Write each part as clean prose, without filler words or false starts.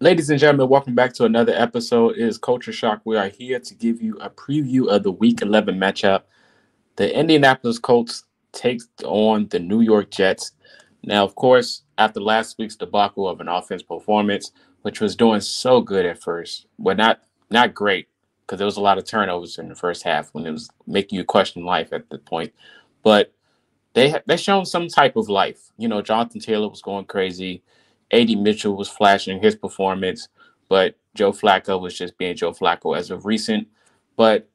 Ladies and gentlemen, welcome back to another episode. It is Culture Shock. We are here to give you a preview of the Week 11 matchup. The Indianapolis Colts takes on the New York Jets. Now, of course, after last week's debacle of an offense performance, which was doing so good at first, but not great because there was a lot of turnovers in the first half when it was making you question life at the point. But they shown some type of life. Jonathan Taylor was going crazy. A.D. Mitchell was flashing his performance, but Joe Flacco was just being Joe Flacco as of recent. But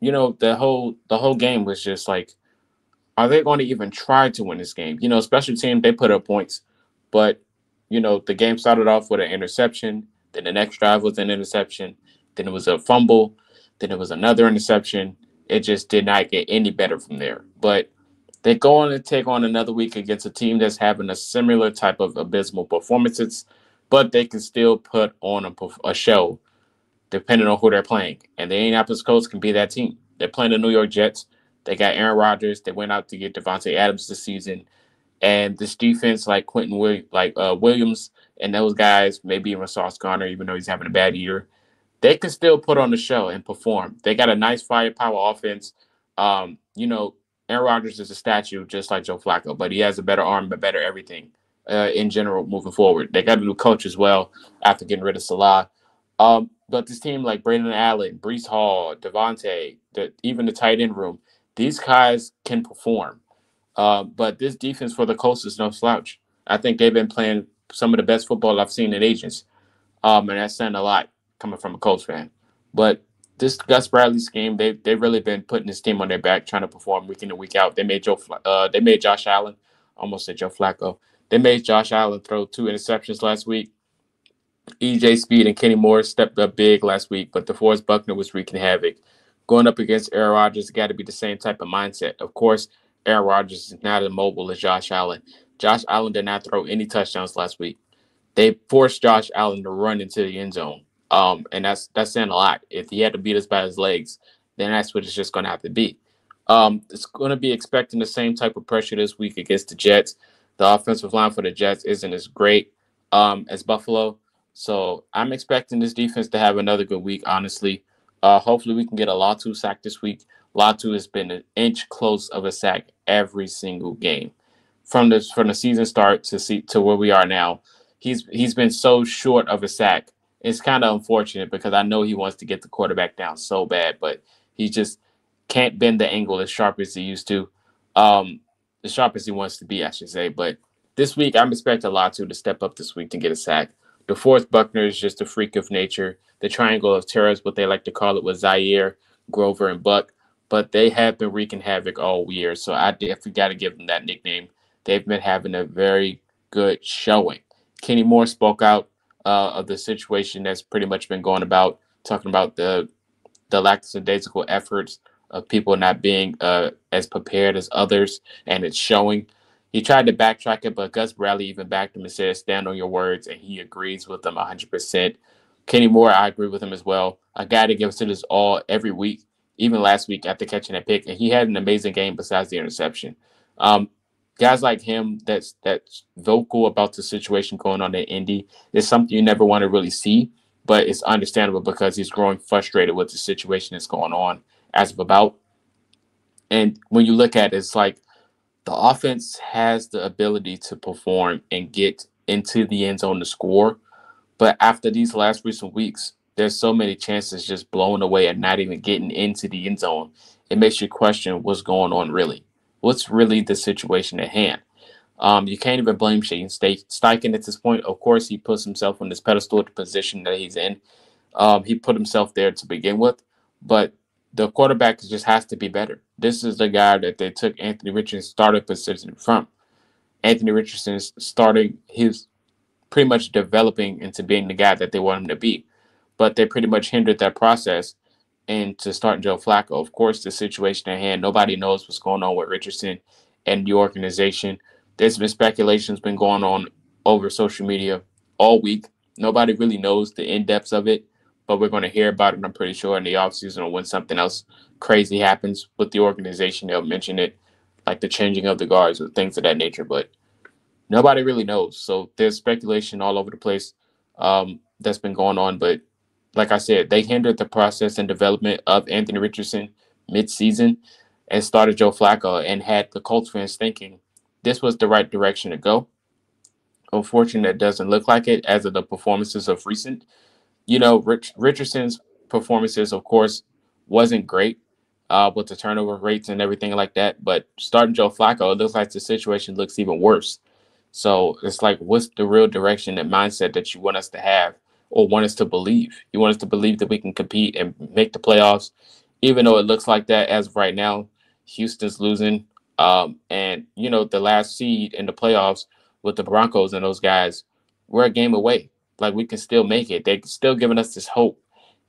the whole game was just like, are they going to even try to win this game? Special team, they put up points, but the game started off with an interception. Then the next drive was an interception. Then it was a fumble. Then it was another interception. It just did not get any better from there. But they go on to take on another week against a team that's having a similar type of abysmal performances, but they can still put on a show depending on who they're playing. And the Indianapolis Colts can be that team. They're playing the New York Jets. They got Aaron Rodgers. They went out to get Devontae Adams this season. And this defense, like Williams and those guys, maybe even Sauce Gardner, even though he's having a bad year, they can still put on the show and perform. They got a nice firepower offense. Um, you know, Aaron Rodgers is a statue, just like Joe Flacco, but he has a better arm, but better everything in general moving forward. They got a new coach as well after getting rid of Salah. But this team like Brandon Allen, Brees Hall, Devontae, even the tight end room, these guys can perform. But this defense for the Colts is no slouch. I think they've been playing some of the best football I've seen in ages. And that's saying a lot coming from a Colts fan. But this Gus Bradley scheme, they've really been putting this team on their back, trying to perform week in and week out. They made Josh Allen, almost said Joe Flacco. They made Josh Allen throw 2 interceptions last week. EJ Speed and Kenny Moore stepped up big last week, but DeForest Buckner was wreaking havoc. Going up against Aaron Rodgers, got to be the same type of mindset. Of course, Aaron Rodgers is not as mobile as Josh Allen. Josh Allen did not throw any touchdowns last week. They forced Josh Allen to run into the end zone. And that's saying a lot. If he had to beat us by his legs, then that's what it's just going to have to be. It's going to be expecting the same type of pressure this week against the Jets. The offensive line for the Jets isn't as great as Buffalo. So I'm expecting this defense to have another good week, honestly. Hopefully we can get a Latu sack this week. Latu has been an inch close of a sack every single game. From the season start to where we are now, he's been so short of a sack. It's kind of unfortunate because I know he wants to get the quarterback down so bad, but he just can't bend the angle as sharp as he used to, as sharp as he wants to be, I should say. But this week, I'm expecting Latu to step up this week to get a sack. The fourth Buckner is just a freak of nature. The triangle of terror is what they like to call it with Zaire, Grover, and Buck. But they have been wreaking havoc all year, so I definitely got to give them that nickname. They've been having a very good showing. Kenny Moore spoke out of the situation that's pretty much been going about, talking about the lackadaisical efforts of people not being as prepared as others, and it's showing. He tried to backtrack it, but Gus Bradley even backed him and said, stand on your words, and he agrees with them 100%. Kenny Moore, I agree with him as well. A guy that gives it his all every week, even last week after catching that pick, and he had an amazing game besides the interception. Um, Guys like him that's vocal about the situation going on in Indy is something you never want to really see, but it's understandable because he's growing frustrated with the situation that's going on as of about. And when you look at it, it's like the offense has the ability to perform and get into the end zone to score. But after these last recent weeks, there's so many chances just blowing away and not even getting into the end zone. It makes you question what's going on really. What's really the situation at hand? You can't even blame Shane Steichen at this point. Of course, he puts himself on this pedestal, the position that he's in. He put himself there to begin with, but the quarterback just has to be better. This is the guy that they took Anthony Richardson's starting position from. Anthony Richardson is starting, he's pretty much developing into being the guy that they want him to be. But they pretty much hindered that process into starting Joe Flacco. Of course, the situation at hand, nobody knows what's going on with Richardson and the organization. There's been speculations been going on over social media all week. Nobody really knows the in-depths of it, but we're going to hear about it, I'm pretty sure, in the offseason or when something else crazy happens with the organization. They'll mention it, like the changing of the guards or things of that nature, but nobody really knows. So there's speculation all over the place. that's been going on. But like I said, they hindered the process and development of Anthony Richardson mid-season and started Joe Flacco and had the Colts fans thinking this was the right direction to go. Unfortunately, it doesn't look like it as of the performances of recent. Richardson's performances, of course, wasn't great with the turnover rates and everything like that. But starting Joe Flacco, it looks like the situation looks even worse. So it's like, what's the real direction and mindset that you want us to have or want us to believe? You want us to believe that we can compete and make the playoffs, even though it looks like that as of right now. Houston's losing. And, the last seed in the playoffs with the Broncos and those guys, we're a game away. Like, we can still make it. They're still giving us this hope.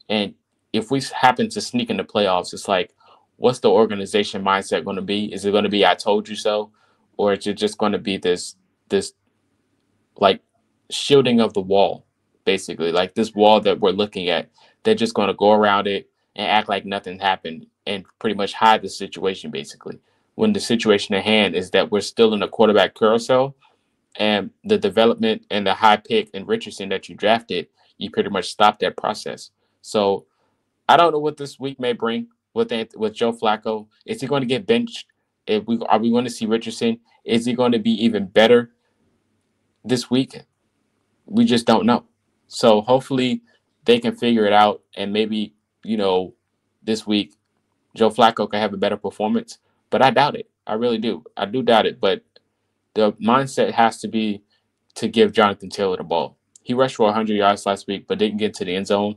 And if we happen to sneak in the playoffs, it's like, what's the organization mindset going to be? Is it going to be, I told you so? Or is it just going to be this like shielding of the wall, basically, like this wall that we're looking at? They're just going to go around it and act like nothing happened and pretty much hide the situation, basically, when the situation at hand is that we're still in a quarterback carousel, and the development and the high pick in Richardson that you drafted, you pretty much stopped that process. So I don't know what this week may bring with Joe Flacco. Is he going to get benched? Are we going to see Richardson? Is he going to be even better this week? We just don't know. So hopefully they can figure it out, and maybe this week Joe Flacco can have a better performance. But I doubt it. I really do. I do doubt it. But the mindset has to be to give Jonathan Taylor the ball. He rushed for 100 yards last week, but didn't get to the end zone.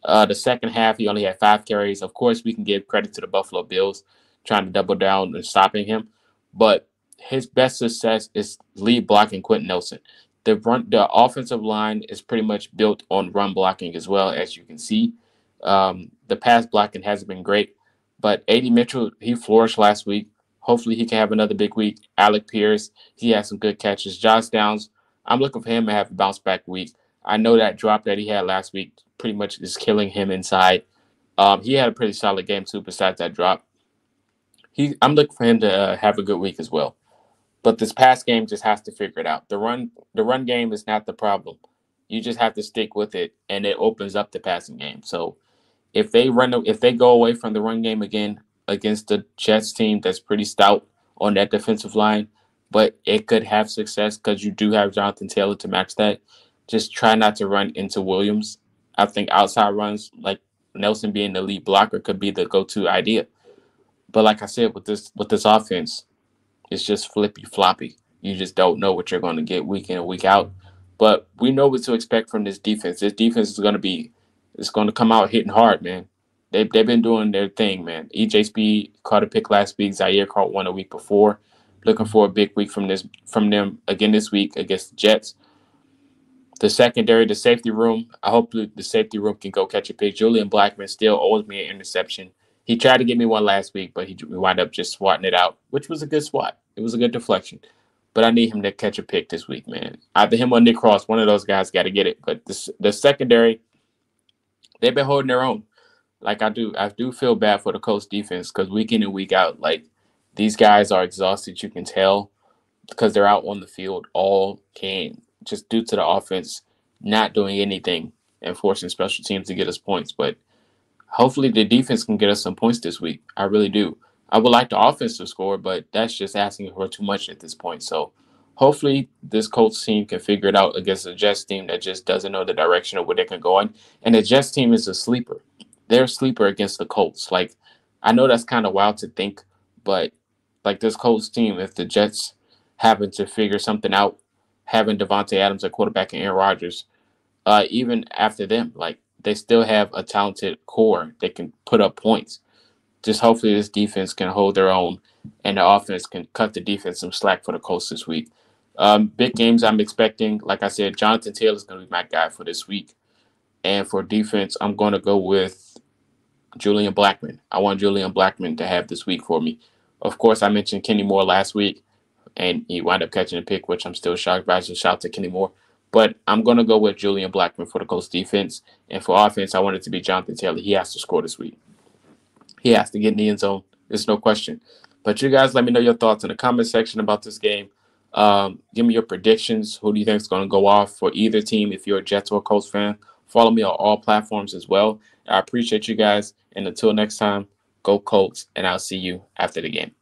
The second half, he only had 5 carries. Of course, we can give credit to the Buffalo Bills trying to double down and stopping him. But his best success is lead blocking Quentin Nelson. The offensive line is pretty much built on run blocking as well, as you can see. The pass blocking hasn't been great. But A.D. Mitchell, he flourished last week. Hopefully he can have another big week. Alec Pierce, he has some good catches. Josh Downs, I'm looking for him to have a bounce back week. I know that drop that he had last week pretty much is killing him inside. He had a pretty solid game too. Besides that drop, I'm looking for him to have a good week as well. But this pass game just has to figure it out. The run game is not the problem. You just have to stick with it, and it opens up the passing game. So if they go away from the run game again against the Jets team that's pretty stout on that defensive line, but it could have success because you do have Jonathan Taylor to match that. Just try not to run into Williams. I think outside runs like Nelson being the lead blocker could be the go-to idea. But like I said, with this offense, it's just flippy floppy. You just don't know what you're going to get week in and week out. But we know what to expect from this defense. This defense is going to be, it's going to come out hitting hard, man. They've been doing their thing, man. EJ Speed caught a pick last week. Zaire caught one a week before. Looking for a big week from them again this week against the Jets. The secondary, the safety room, I hope the safety room can go catch a pick. Julian Blackman still owes me an interception. He tried to get me one last week, but he wound up just swatting it out, which was a good swat. It was a good deflection. But I need him to catch a pick this week, man. Either him or Nick Cross, one of those guys got to get it. But the secondary, they've been holding their own. Like I do feel bad for the Colts defense because week in and week out, like these guys are exhausted. You can tell because they're out on the field all game, just due to the offense not doing anything and forcing special teams to get us points. But hopefully the defense can get us some points this week. I really do. I would like the offense to score, but that's just asking for too much at this point. So hopefully this Colts team can figure it out against a Jets team that just doesn't know the direction of where they can go in. And the Jets team is a sleeper. They're a sleeper against the Colts. Like, I know that's kind of wild to think, but like this Colts team, if the Jets happen to figure something out, having Devontae Adams at quarterback and Aaron Rodgers, even after them, like they still have a talented core that can put up points. Just hopefully this defense can hold their own and the offense can cut the defense some slack for the Colts this week. Big games I'm expecting. Like I said, Jonathan Taylor is going to be my guy for this week. And for defense, I'm going to go with Julian Blackman. I want Julian Blackman to have this week for me. Of course, I mentioned Kenny Moore last week, and he wound up catching a pick, which I'm still shocked by. So shout out to Kenny Moore. But I'm going to go with Julian Blackman for the Colts defense. And for offense, I want it to be Jonathan Taylor. He has to score this week. He has to get in the end zone. There's no question. But you guys let me know your thoughts in the comment section about this game. Give me your predictions. Who do you think is going to go off for either team? If you're a Jets or a Colts fan, follow me on all platforms as well. I appreciate you guys. And until next time, go Colts, and I'll see you after the game.